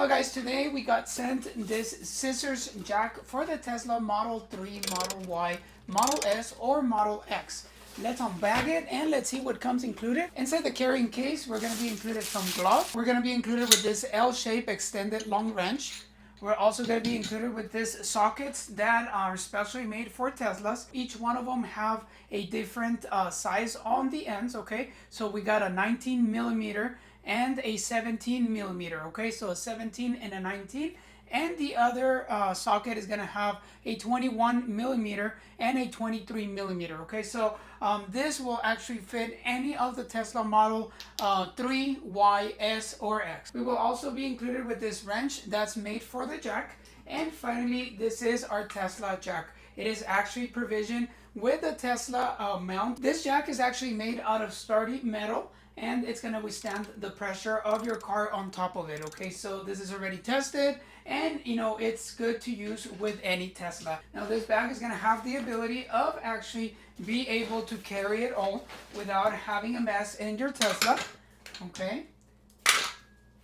Well guys, today we got sent this scissors jack for the Tesla Model 3, Model Y, Model S, or Model X. Let's unbag it and let's see what comes included. Inside the carrying case, we're going to be included some gloves. We're going to be included with this L-shaped extended long wrench. We're also going to be included with these sockets that are specially made for Teslas. Each one of them have a different size on the ends, okay? So we got a 19 millimeter and a 17 millimeter, okay? So a 17 and a 19. And the other socket is going to have a 21 millimeter and a 23 millimeter, okay? So this will actually fit any of the Tesla Model 3, Y, S, or X. We will also be included with this wrench that's made for the jack. And finally, this is our Tesla jack. It is actually provisioned with the Tesla mount. This jack is actually made out of sturdy metal, and it's going to withstand the pressure of your car on top of it, okay? So this is already tested, and you know, it's good to use with any Tesla. Now this bag is going to have the ability of actually be able to carry it all without having a mess in your Tesla, okay?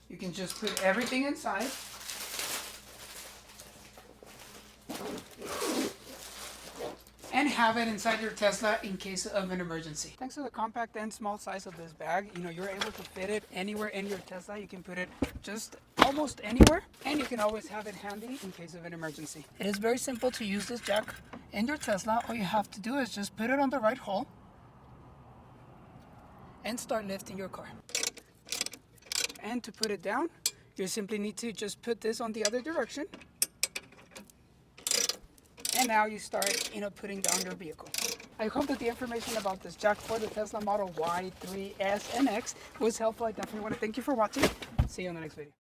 You can just put everything inside. And have it inside your Tesla in case of an emergency. Thanks to the compact and small size of this bag, you know, you're able to fit it anywhere in your Tesla. You can put it just almost anywhere, and you can always have it handy in case of an emergency. It is very simple to use this jack in your Tesla. All you have to do is just put it on the right hole and start lifting your car. And to put it down, you simply need to just put this on the other direction. And now you start, putting down your vehicle. I hope that the information about this jack for the Tesla Model Y, 3, S, and X was helpful. I definitely want to thank you for watching. See you on the next video.